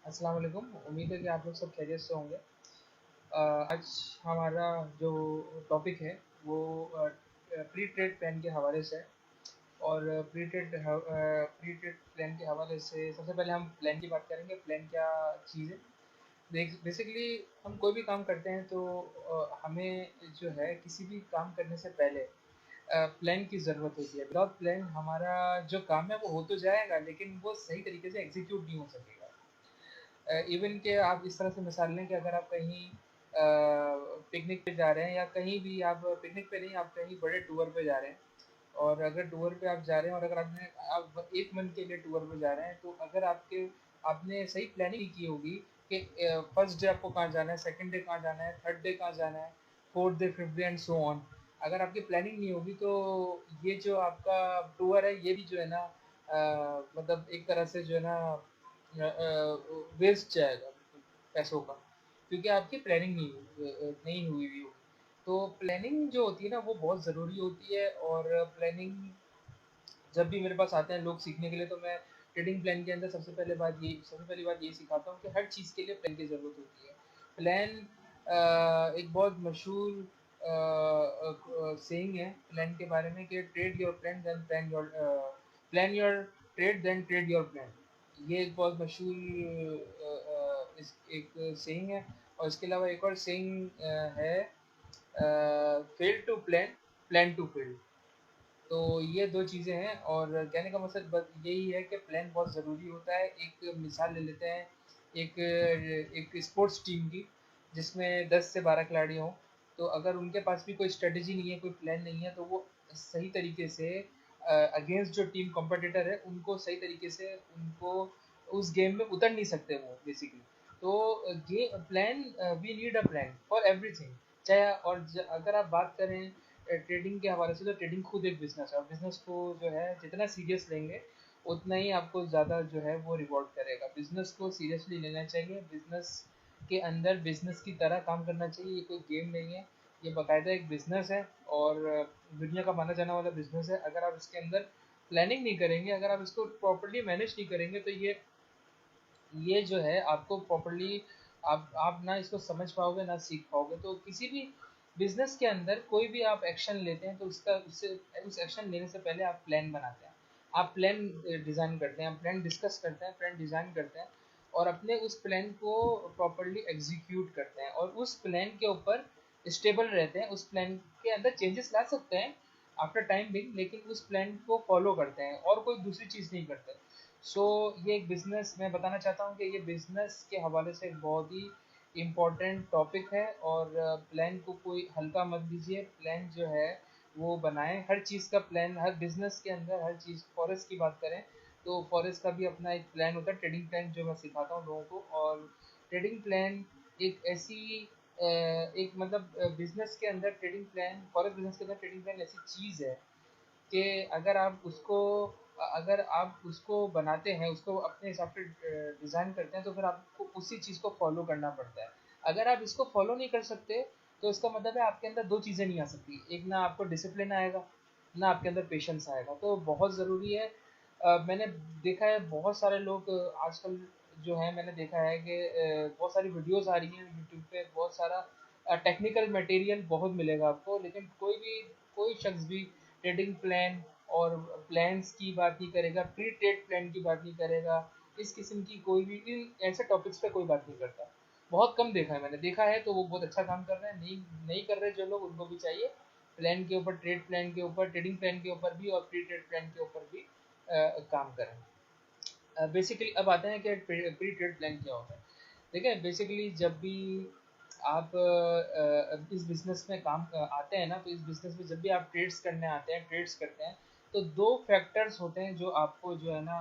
अस्सलाम वालेकुम। उम्मीद है कि आप लोग सब खैरियत से होंगे। आज हमारा जो टॉपिक है वो प्री ट्रेड प्लान के हवाले से है। और प्री ट्रेड प्लान के हवाले से सबसे पहले हम प्लान की बात करेंगे। प्लान क्या चीज़ है? बेसिकली हम कोई भी काम करते हैं तो हमें जो है किसी भी काम करने से पहले प्लान की ज़रूरत होती है। विदाउट प्लान हमारा जो काम है वो हो तो जाएगा, लेकिन वो सही तरीके से एग्जीक्यूट नहीं हो सकेगा। इवन के आप इस तरह से मिसाल लें कि अगर आप कहीं पिकनिक पे जा रहे हैं, या कहीं भी आप पिकनिक पे नहीं, आप कहीं बड़े टूर पे जा रहे हैं। और अगर टूर पे आप जा रहे हैं और अगर आप एक मंथ के लिए टूर पे जा रहे हैं, तो अगर आपने सही प्लानिंग नहीं की होगी कि फर्स्ट डे आपको कहाँ जाना है, सेकंड डे कहाँ जाना है, थर्ड डे कहाँ जाना है, fourth day, fifth day and so on. अगर आपकी प्लानिंग नहीं होगी तो ये जो आपका टूर है ये भी जो है ना मतलब एक तरह से जो है ना वेस्ट जाएगा पैसों का, क्योंकि आपकी प्लानिंग नहीं हुई हुई होगी। तो प्लानिंग जो होती है ना वो बहुत ज़रूरी होती है। और प्लानिंग जब भी मेरे पास आते हैं लोग सीखने के लिए, तो मैं ट्रेडिंग प्लान के अंदर सबसे पहली बात यही सिखाता हूँ कि हर चीज़ के लिए प्लान की ज़रूरत होती है। प्लान एक बहुत मशहूर सेइंग है प्लान के बारे में कि trade your plan then plan your trade then trade your plan. ये एक बहुत मशहूर एक सेइंग है। और इसके अलावा एक और सेइंग है, fail to plan, plan to fail. तो ये दो चीज़ें हैं। और कहने का मकसद बस यही है कि प्लान बहुत ज़रूरी होता है। एक मिसाल ले लेते हैं, एक एक स्पोर्ट्स टीम की, जिसमें 10 से 12 खिलाड़ी हों। तो अगर उनके पास भी कोई स्ट्रेटजी नहीं है, कोई प्लान नहीं है, तो वो सही तरीके से अगेंस्ट जो टीम कॉम्पिटिटर है उनको सही तरीके से उनको उस गेम में उतर नहीं सकते वो बेसिकली। तो game plan, we need a plan for everything. चाहे अगर आप बात करें ट्रेडिंग के हवाले से, तो ट्रेडिंग खुद एक बिजनेस है, और बिजनेस को जो है जितना सीरियस लेंगे उतना ही आपको ज़्यादा जो है वो रिवॉर्ड करेगा। बिजनेस को सीरियसली लेना चाहिए। बिजनेस के अंदर बिजनेस की तरह काम करना चाहिए। ये कोई गेम नहीं है, ये बाकायदा एक बिजनेस है। और दुनिया का माना जाने वाला बिजनेस है। अगर आप इसके अंदर प्लानिंग नहीं करेंगे, अगर आप इसको प्रॉपरली मैनेज नहीं करेंगे, तो ये जो है आपको प्रॉपरली आप ना इसको समझ पाओगे ना सीख पाओगे। तो किसी भी बिजनेस के अंदर कोई भी आप एक्शन लेते हैं, तो उस एक्शन लेने से पहले आप प्लान बनाते हैं, आप प्लान डिज़ाइन करते हैं, आप प्लान डिस्कस करते हैं, प्लान डिज़ाइन करते हैं, और अपने उस प्लान को प्रॉपरली एग्जीक्यूट करते हैं, और उस प्लान के ऊपर स्टेबल रहते हैं। उस प्लान के अंदर चेंजेस ला सकते हैं आफ्टर टाइम बिंग, लेकिन उस प्लान को फॉलो करते हैं और कोई दूसरी चीज़ नहीं करते। सो ये एक बिज़नेस, मैं बताना चाहता हूँ कि ये बिज़नेस के हवाले से एक बहुत ही इम्पोर्टेंट टॉपिक है। और प्लान को कोई हल्का मत लीजिए। प्लान जो है वो बनाएं। हर चीज़ का प्लान, हर बिज़नेस के अंदर हर चीज़, फॉरेस्ट की बात करें तो फॉरेस्ट का भी अपना एक प्लान होता है, ट्रेडिंग प्लान, जो मैं सिखाता हूँ लोगों को। और ट्रेडिंग प्लान एक ऐसी एक मतलब बिज़नेस के अंदर ट्रेडिंग प्लान, फॉरेस्ट बिज़नेस के अंदर ट्रेडिंग प्लान ऐसी चीज़ है कि अगर आप उसको बनाते हैं, उसको अपने हिसाब से डिज़ाइन करते हैं, तो फिर आपको उसी चीज़ को फॉलो करना पड़ता है। अगर आप इसको फॉलो नहीं कर सकते, तो इसका मतलब है आपके अंदर दो चीज़ें नहीं आ सकती। एक, ना आपको डिसिप्लिन आएगा, ना आपके अंदर पेशेंस आएगा। तो बहुत ज़रूरी है। मैंने देखा है बहुत सारे लोग आजकल जो है, मैंने देखा है कि बहुत सारी वीडियोस आ रही हैं यूट्यूब पे, बहुत सारा टेक्निकल मटेरियल बहुत मिलेगा आपको, लेकिन कोई शख्स भी ट्रेडिंग प्लान और प्लान्स की बात नहीं करेगा, प्री ट्रेड प्लान की बात नहीं करेगा। इस किस्म की कोई भी इन ऐसे टॉपिक्स पे कोई बात नहीं करता। बहुत कम देखा है मैंने। देखा है तो वो बहुत अच्छा काम कर रहे हैं, नहीं नहीं कर रहे जो लोग, उनको भी चाहिए प्लान के ऊपर, ट्रेड प्लान के ऊपर, ट्रेडिंग प्लान के ऊपर भी, और प्री ट्रेड प्लान के ऊपर भी काम करें। बेसिकली अब आते हैं कि प्री ट्रेड प्लान क्या होता है। देखिए, बेसिकली जब भी आप इस बिजनेस में आते हैं ना, तो इस बिजनेस में जब भी आप ट्रेड्स करते हैं, तो दो फैक्टर्स होते हैं जो आपको जो है ना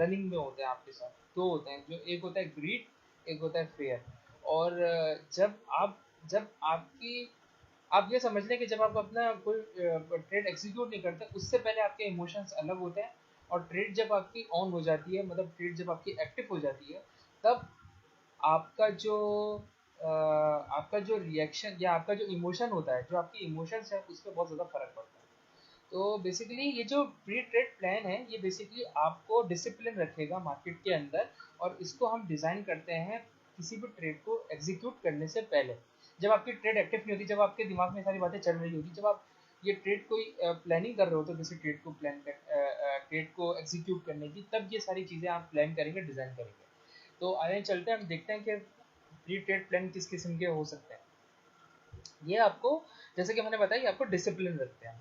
रनिंग में होते हैं आपके साथ। दो होते हैं, जो एक होता है ग्रीड, एक होता है फेयर। और जब आपकी आप ये समझ लें कि जब आप अपना कोई ट्रेड एग्जीक्यूट नहीं करते, उससे पहले आपके इमोशंस अलग होते हैं। और ट्रेड जब आपकी ऑन हो जाती है, मतलब ट्रेड जब आपकी एक्टिव हो जाती है, तब आपका जो आपका जो रिएक्शन या आपका जो इमोशन होता है, जो आपकी इमोशंस है, उस पर बहुत ज़्यादा फर्क पड़ता है। तो बेसिकली ये जो प्री ट्रेड प्लान है, ये बेसिकली आपको डिसिप्लिन रखेगा मार्केट के अंदर, और इसको हम डिज़ाइन करते हैं किसी भी ट्रेड को एग्जीक्यूट करने से पहले। जब आपकी ट्रेड एक्टिव नहीं होती, जब आपके दिमाग में सारी बातें चल रही होती, जब आप ये ट्रेड कोई प्लानिंग कर रहे हो तो किसी ट्रेड को ट्रेड को एग्जीक्यूट करने की, तब ये सारी चीज़ें आप प्लान करेंगे, डिज़ाइन करेंगे। तो आगे चलते हैं, हम देखते हैं कि प्री ट्रेड प्लान किस किस्म के हो सकते हैं। ये आपको, जैसे कि मैंने बताया, आपको डिसिप्लिन रखते हैं।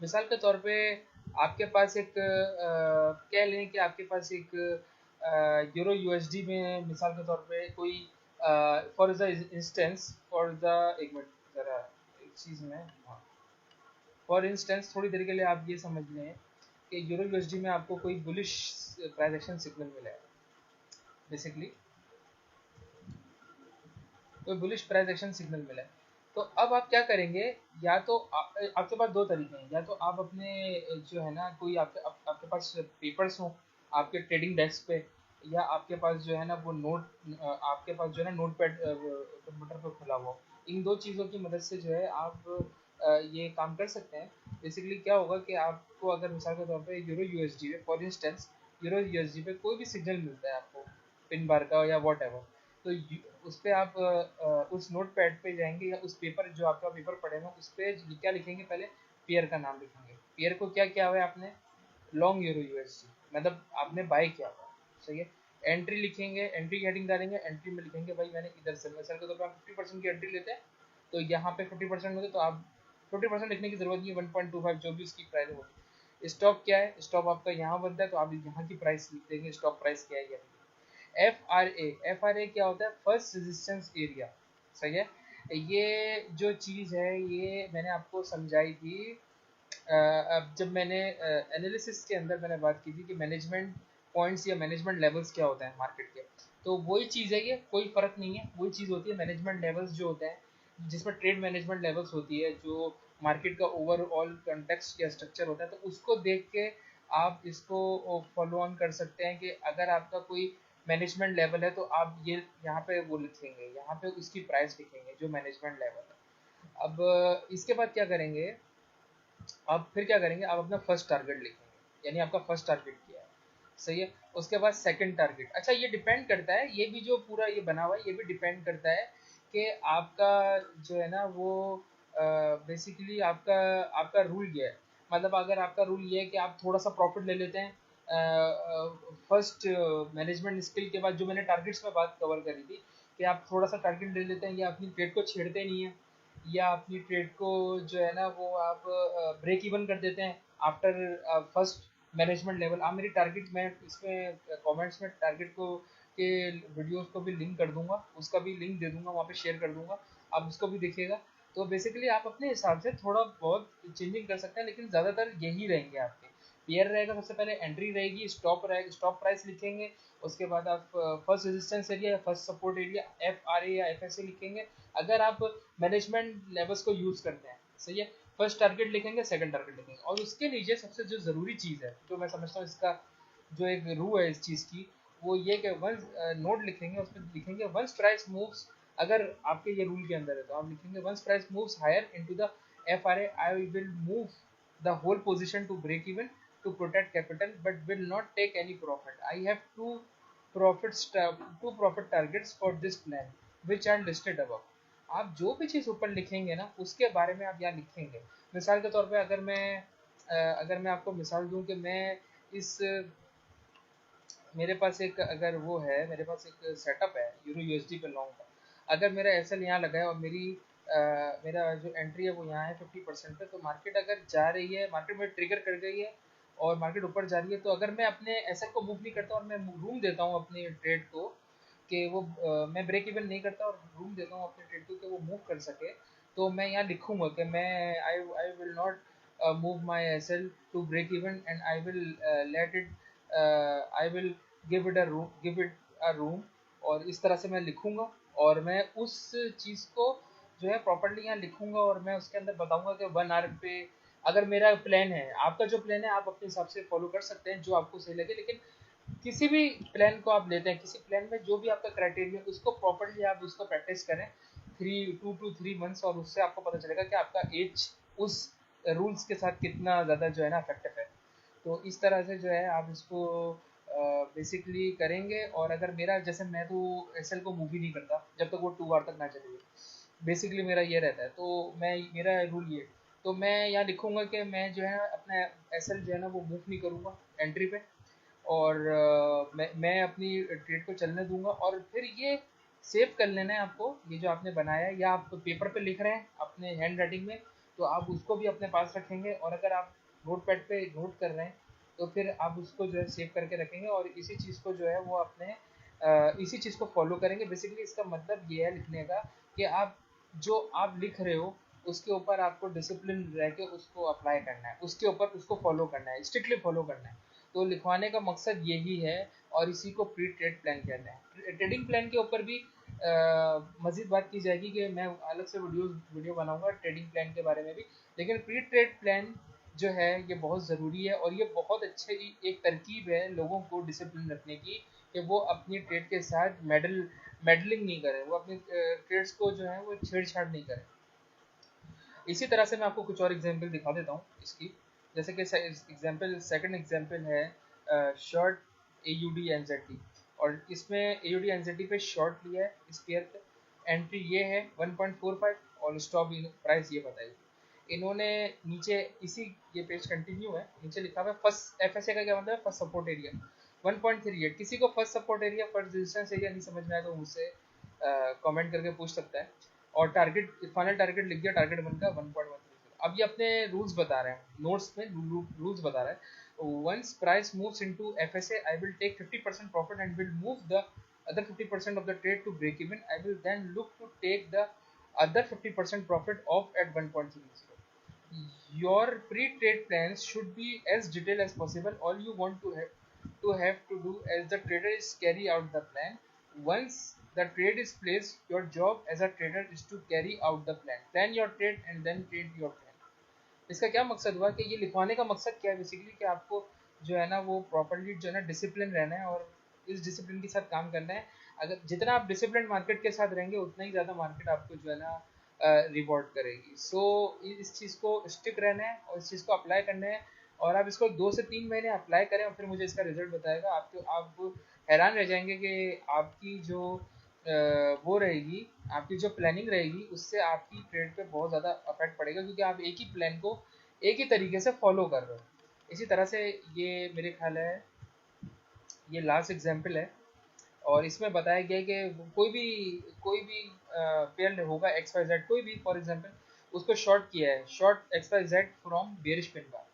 मिसाल के तौर पे आपके पास एक कह लें कि आपके पास एक यूरो यूएसडी में मिसाल के तौर पे कोई for the instance for the एक मिनट ज़रा एक चीज़ में, हाँ, फॉर इंस्टेंस थोड़ी देर के लिए आप ये समझ लें कि यूरो यूएसडी में आपको कोई बुलिश प्राइस एक्शन सिग्नल मिला है, बेसिकली कोई बुलिश प्राइस एक्शन सिग्नल मिला है। तो अब आप क्या करेंगे, या तो आपके पास दो तरीके हैं, या तो आप अपने जो है ना कोई आपके पास पेपर्स हो आपके ट्रेडिंग डेस्क पे, या आपके पास जो है ना वो आपके पास जो है ना नोट पैड कंप्यूटर पे खुला हुआ। इन दो चीज़ों की मदद से जो है आप ये काम कर सकते हैं। बेसिकली क्या होगा कि आपको अगर मिसाल के तौर पे यूरो यूएसडी पे, फॉर इंस्टेंस यूरो यूएसडी पे कोई भी सिग्नल मिलता है आपको पिन बार का या वॉट एवर, तो उस पर आप उस नोट पैड पे जाएंगे या उस पेपर जो आपका पेपर पड़ेगा उस पर क्या लिखेंगे, पहले पेयर का नाम लिखेंगे। पेयर को क्या किया हुआ है आपने, लॉन्ग यूरो यूएसडी, मतलब आपने बाय किया हुआ, सही है। एंट्री लिखेंगे, एंट्री की हेडिंग डालेंगे, एंट्री में लिखेंगे भाई मैंने इधर से, मैं सर के तौर पर 50% की एंट्री लेते हैं, तो यहाँ पे 50% होते, तो आप 50% लिखने की जरूरत नहीं है, 1.25 जो भी उसकी प्राइस होगी। स्टॉप क्या है, स्टॉप आपका यहाँ बनता है, तो आप यहाँ की प्राइस लिख देंगे, स्टॉप प्राइस क्या है। एफ आर ए क्या होता है, फर्स्ट रेजिस्टेंस एरिया, सही है। ये जो चीज़ है ये मैंने आपको समझाई थी अब जब मैंने एनालिसिस के अंदर मैंने बात की थी कि मैनेजमेंट पॉइंट्स या मैनेजमेंट लेवल्स क्या होते हैं मार्केट के। तो वही चीज़ है, ये कोई फ़र्क नहीं है, वही चीज़ होती है। मैनेजमेंट लेवल्स जो होते हैं जिसमें ट्रेड मैनेजमेंट लेवल्स होती है, जो मार्केट का ओवरऑल कंटेक्स्ट या स्ट्रक्चर होता है, तो उसको देख के आप इसको फॉलो ऑन कर सकते हैं कि अगर आपका कोई मैनेजमेंट लेवल है तो आप ये यहाँ पे वो लिखेंगे, यहाँ पे उसकी प्राइस लिखेंगे जो मैनेजमेंट लेवल है। अब इसके बाद क्या करेंगे, आप फिर क्या करेंगे, आप अपना फर्स्ट टारगेट लिखेंगे, यानी आपका फर्स्ट टारगेट क्या है, सही है। उसके बाद सेकंड टारगेट, अच्छा ये डिपेंड करता है, ये भी जो पूरा ये बना हुआ है ये भी डिपेंड करता है कि आपका जो है ना वो बेसिकली आपका आपका रूल ये है। मतलब अगर आपका रूल ये है कि आप थोड़ा सा प्रॉफिट ले लेते हैं फर्स्ट मैनेजमेंट स्किल के बाद, जो मैंने टारगेट्स में बात कवर करी थी कि आप थोड़ा सा टारगेट ले लेते हैं या अपनी ट्रेड को छेड़ते नहीं है, या अपनी ट्रेड को जो है ना वो आप ब्रेक इवन कर देते हैं आफ्टर फर्स्ट मैनेजमेंट लेवल। आप मेरी टारगेट, मैं इसमें कमेंट्स में टारगेट को के वीडियोस को भी लिंक कर दूंगा, उसका भी लिंक दे दूंगा, वहाँ पे शेयर कर दूंगा, आप उसको भी देखिएगा। तो बेसिकली आप अपने हिसाब से थोड़ा बहुत चेंजिंग कर सकते हैं, लेकिन ज़्यादातर यही रहेंगे आपके। पेयर रहेगा, सबसे पहले एंट्री रहेगी, स्टॉप रहेगा, स्टॉप प्राइस लिखेंगे। उसके बाद आप फर्स्ट रेजिस्टेंस एरिया या फर्स्ट सपोर्ट एरिया FRA या FSA लिखेंगे। अगर आप मैनेजमेंट लेवल्स को यूज़ करते हैं, सही है। फर्स्ट टारगेट लिखेंगे, सेकंड टारगेट लिखेंगे, और उसके नीचे सबसे जो ज़रूरी चीज़ है, जो मैं समझता हूँ इसका जो एक रू है इस चीज़ की, वो ये कि वंस नोट लिखेंगे, उसमें लिखेंगे वंस प्राइस मूव्स, अगर आपके ये रूल के अंदर है तो आप लिखेंगे once price moves higher into the FRA I will move the whole position to break even to protect capital but will not take any profit. I have two profit targets for this plan which are listed above. आप जो भी चीज़ ऊपर लिखेंगे ना उसके बारे में आप यहाँ लिखेंगे। मिसाल के तौर पे अगर मैं आपको मिसाल दूं कि मैं इस मेरे पास एक अगर वो है, मेरे पास एक सेटअप है यूरो यूएसडी पे लॉन्ग का। अगर मेरा एसएल यहाँ लगा है और मेरा जो एंट्री है वो यहाँ है 50% पे, तो मार्केट अगर जा रही है, मार्केट में ट्रिगर कर गई है और मार्केट ऊपर जा रही है, तो अगर मैं अपने एसएल को मूव नहीं करता और मैं रूम देता हूँ अपने ट्रेड को कि वो मैं ब्रेक इवन नहीं करता और रूम देता हूँ अपने ट्रेड को कि वो मूव कर सके, तो मैं यहाँ लिखूंगा कि मैं I will not move my SL to break even and I will let it I will give it a room. और इस तरह से मैं लिखूंगा और मैं उस चीज़ को जो है प्रॉपर्ली यहाँ लिखूंगा और मैं उसके अंदर बताऊंगा कि 1 आवर पे अगर मेरा प्लान है। आपका जो प्लान है आप अपने हिसाब से फॉलो कर सकते हैं जो आपको सही लगे, लेकिन किसी भी प्लान को आप लेते हैं, किसी प्लान में जो भी आपका क्राइटेरिया उसको प्रॉपर्ली आप उसको प्रैक्टिस करें 2 to 3 मंथ्स, और उससे आपको पता चलेगा कि आपका एज उस रूल्स के साथ कितना ज़्यादा जो है ना अफेक्टिव है। तो इस तरह से जो है आप इसको बेसिकली करेंगे। और अगर मेरा जैसे मैं तो एसएल को मूव ही नहीं करता जब तक वो 2 बार तक ना चले हुए, बेसिकली मेरा ये रहता है। तो मैं मेरा रूल ये, तो मैं यहाँ लिखूंगा कि मैं जो है अपना एसएल जो है ना वो मूव नहीं करूँगा एंट्री पे, और मैं अपनी ट्रेड को चलने दूंगा। और फिर ये सेव कर लेना है आपको, ये जो आपने बनाया है या आप पेपर पे लिख रहे हैं अपने हैंड राइटिंग में, तो आप उसको भी अपने पास रखेंगे। और अगर आप नोट पैड पे नोट कर रहे हैं तो फिर आप उसको जो है सेव करके रखेंगे, और इसी चीज़ को जो है वो अपने इसी चीज़ को फॉलो करेंगे। बेसिकली इसका मतलब ये है लिखने का कि आप जो आप लिख रहे हो उसके ऊपर आपको डिसिप्लिन रह के उसको अप्लाई करना है, उसके ऊपर उसको फॉलो करना है, स्ट्रिक्टली फॉलो करना है। तो लिखवाने का मकसद यही है, और इसी को प्री ट्रेड प्लान कहते हैं। ट्रेडिंग प्लान के ऊपर भी मज़ीद बात की जाएगी कि मैं अलग से वीडियो बनाऊंगा ट्रेडिंग प्लान के बारे में भी। लेकिन प्री ट्रेड प्लान जो है ये बहुत ज़रूरी है, और ये बहुत अच्छी एक तरकीब है लोगों को डिसिप्लिन रखने की, कि वो अपनी ट्रेड के साथ मेडलिंग नहीं करें, वो अपनी ट्रेड्स को जो है वो छेड़छाड़ नहीं करें। इसी तरह से मैं आपको कुछ और एग्जांपल दिखा देता हूँ इसकी। जैसे कि एग्जांपल, सेकंड एग्जांपल है शॉर्ट AUD NZD, और इसमें AUD NZD पे शॉर्ट लिया है इस पेयर पे। एंट्री ये है 1.45 और स्टॉप प्राइस ये बताइए। इन्होंने नीचे इसी, ये पेज कंटिन्यू है, नीचे लिखा हुआ है फर्स्ट FSA का क्या मतलब है, फर्स्ट सपोर्ट एरिया 1.38। किसी को first support area first resistance area नहीं समझ में आया तो मुझसे कमेंट करके पूछ सकता है। और टारगेट, फाइनल टारगेट लिख दिया, टारगेट बनता है 1.130। अब ये अपने रूल्स बता रहे हैं, नोट्स में रूल्स बता रहे हैं। Once price moves into FSA I will take 50% profit and will move the other 50% of the trade to break even. I will then look to take the other 50% profit off at 1.30. Your pre-trade plans should be as detailed as possible. All you want to have to do as the trader is carry out the plan. Once the trade is placed, your job as a trader is to carry out the plan. Plan your trade and then trade your plan. इसका क्या मकसद हुआ कि ये लिखवाने का मकसद क्या है बेसिकली, कि आपको जो है ना वो प्रॉपरली जो है ना डिसिप्लिन रहना है, और इस डिसिप्लिन के साथ काम करना है। अगर जितना आप डिसिप्लिन मार्केट के साथ रहेंगे उतना ही ज़्यादा मार्केट आपको जो है ना रिवॉर्ड करेगी। सो इस चीज़ को स्टिक रहना है और इस चीज़ को अप्लाई करना है। और आप इसको 2 से 3 महीने अप्लाई करें और फिर मुझे इसका रिजल्ट बताएगा। आप हैरान रह जाएंगे कि आपकी जो वो रहेगी, आपकी जो प्लानिंग रहेगी उससे आपकी ट्रेड पे बहुत ज़्यादा अफेक्ट पड़ेगा, क्योंकि आप एक ही प्लान को एक ही तरीके से फॉलो कर रहे हो। इसी तरह से ये मेरे ख्याल है ये लास्ट एग्जाम्पल है, और इसमें बताया गया है कि कोई भी पेयर होगा XYZ, कोई भी फॉर एग्जांपल उसको शॉर्ट किया है, short XYZ from bearish pin bar.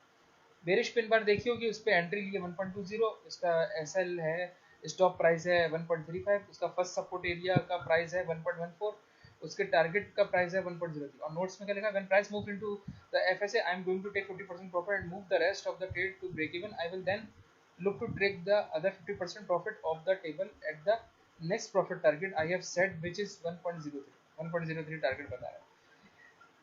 Bearish pin bar देखी होगी, उस पर एंट्री लिए 1.20, उसका SL है, स्टॉप प्राइस है 1.35, उसका फर्स्ट सपोर्ट एरिया का प्राइस है 1.14, उसके टारगेट का प्राइस है 1.03। और नोट्स में क्या लिखा, when price move into the FSA I am going to take 50% profit and move the rest of the trade to break even. I will then look to take the other 50% profit off the table at the next profit target I have set, which is 1.03 target बता रहा है।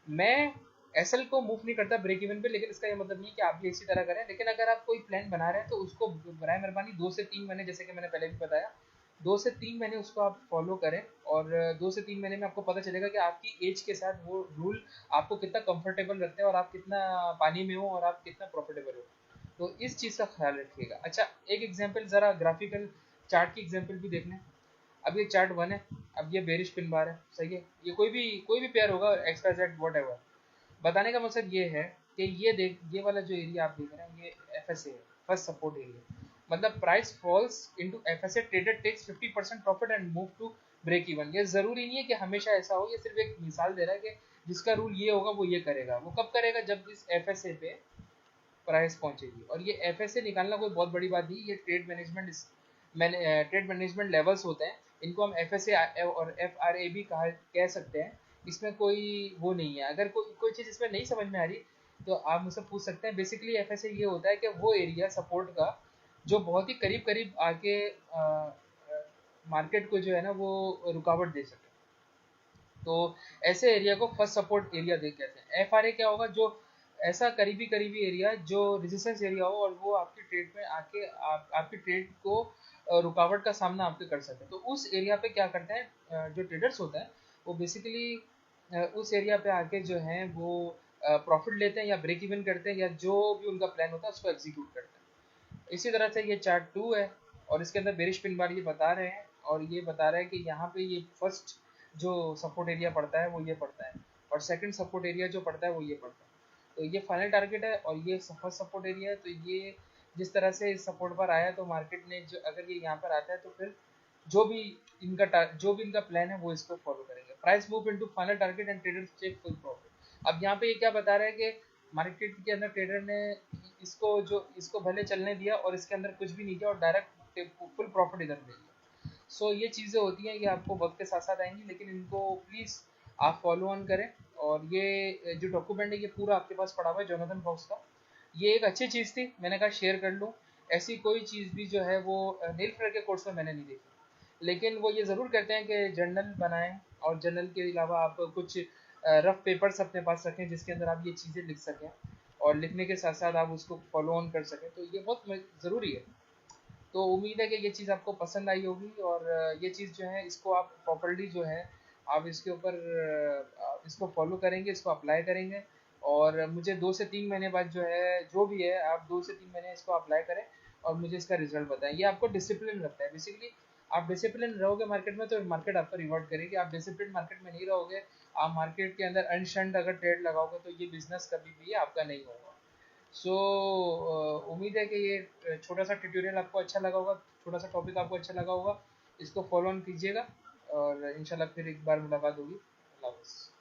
मैं SL को move नहीं करता break even पे, लेकिन इसका ये मतलब नहीं कि आप भी इसी तरह करें। लेकिन अगर आप कोई प्लान बना रहे हैं तो उसको बराए मेहरबानी 2 से 3 महीने, जैसे कि मैंने पहले भी बताया, 2 से 3 महीने उसको आप फॉलो करें। और 2 से 3 महीने में आपको पता चलेगा कि आपकी एज के साथ वो रूल आपको कितना कंफर्टेबल रखते हैं, और आप कितना पानी में हो और आप कितना प्रॉफिटेबल हो। तो इस चीज़ का ख्याल रखिएगा। अच्छा, एक एग्जांपल ज़रा ग्राफिकल चार्ट की एग्जांपल भी देख लें। अब ये चार्ट 1 है, अब ये बेरिश पिन बार है, सही है। ये कोई भी पेयर होगा, XYZ वॉट एवर। बताने का मकसद ये है कि ये वाला जो एरिया आप देख रहे हैं ये FSA है, फर्स्ट सपोर्ट एरिया। मतलब price falls into FSA, trader takes 50% profit and move to break even. ये ज़रूरी नहीं है कि हमेशा ऐसा हो, ये सिर्फ एक मिसाल दे रहा है कि जिसका रूल ये होगा वो ये करेगा। वो कब करेगा, जब इस FSA पे प्राइस पहुंचेगी। और ये FSA निकालना कोई बहुत बड़ी बात नहीं, ये ट्रेड मैनेजमेंट लेवल्स होते हैं, इनको हम FSA और FRA भी कह सकते हैं। इसमें कोई वो नहीं है। अगर कोई चीज़ इसमें नहीं समझ में आ रही तो आप मुझसे पूछ सकते हैं। बेसिकली FSA ये होता है कि वो एरिया सपोर्ट का जो बहुत ही करीब करीब आके मार्केट को जो है ना वो रुकावट दे सके, तो ऐसे एरिया को फर्स्ट सपोर्ट एरिया दे कहते हैं। FRA क्या होगा, जो ऐसा करीबी करीबी एरिया जो रेजिस्टेंस एरिया हो और वो आपकी ट्रेड में आके आपकी ट्रेड को रुकावट का सामना आपके कर सकते हैं। तो उस एरिया पे क्या करते हैं जो ट्रेडर्स होते हैं, वो बेसिकली उस एरिया पे आके जो है वो प्रॉफिट लेते हैं या ब्रेक इवन करते हैं, या जो भी उनका प्लान होता है उसको एग्जीक्यूट करते हैं। इसी तरह से ये चार्ट 2 है, और इसके अंदर बेरिश पिन बार ये बता रहे हैं, और ये बता रहा है कि यहाँ पे ये फर्स्ट जो सपोर्ट एरिया पड़ता है वो ये पड़ता है, और सेकंड सपोर्ट एरिया जो पड़ता है वो ये पड़ता है। तो ये फाइनल टारगेट है और ये फर्स्ट सपोर्ट एरिया है। तो ये जिस तरह से इस सपोर्ट पर आया, तो मार्केट ने जो अगर ये यहाँ पर आता है तो फिर जो भी इनका प्लान है वो इसको फॉलो करेंगे। Price move into final target and traders check full profit. अब यहाँ पे ये क्या बता रहा है कि मार्केट के अंदर ट्रेडर ने इसको भले चलने दिया और इसके अंदर कुछ भी नहीं किया और डायरेक्ट फुल प्रॉफिट इधर ले लिया। सो ये चीज़ें होती हैं, ये आपको वक्त के साथ साथ आएंगी, लेकिन इनको प्लीज़ आप फॉलो ऑन करें। और ये जो डॉक्यूमेंट है ये पूरा आपके पास पड़ा हुआ है जोनाथन फॉक्स का। ये एक अच्छी चीज़ थी, मैंने कहा शेयर कर लूँ। ऐसी कोई चीज़ भी जो है वो नील फ्रेड के कोर्स में मैंने नहीं देखी, लेकिन वो ये ज़रूर कहते हैं कि जर्नल बनाएं, और जर्नल के अलावा आप कुछ रफ पेपर्स अपने पास रखें जिसके अंदर आप ये चीज़ें लिख सकें, और लिखने के साथ साथ आप उसको फॉलो ऑन कर सकें। तो ये बहुत ज़रूरी है। तो उम्मीद है कि ये चीज़ आपको पसंद आई होगी, और ये चीज़ जो है इसको आप प्रॉपरली जो है आप इसके ऊपर इसको फॉलो करेंगे, इसको अप्लाई करेंगे, और मुझे 2 से 3 महीने बाद जो है जो भी है आप 2 से 3 महीने इसको अप्लाई करें और मुझे इसका रिजल्ट बताएं। ये आपको डिसिप्लिन रखता है बेसिकली। आप डिसिप्लिन रहोगे मार्केट में तो मार्केट आपको रिवॉर्ड करेगी। आप डिसिप्लिन मार्केट में नहीं रहोगे, आप मार्केट के अंदर अनशंट अगर ट्रेड लगाओगे तो ये बिजनेस कभी भी आपका नहीं होगा। सो उम्मीद है कि ये छोटा सा ट्यूटोरियल आपको अच्छा लगा होगा, छोटा सा टॉपिक आपको अच्छा लगा होगा। इसको फॉलो ऑन कीजिएगा और इंशाल्लाह फिर एक बार मुलाकात होगी। अल्लाह हाफ़िज़।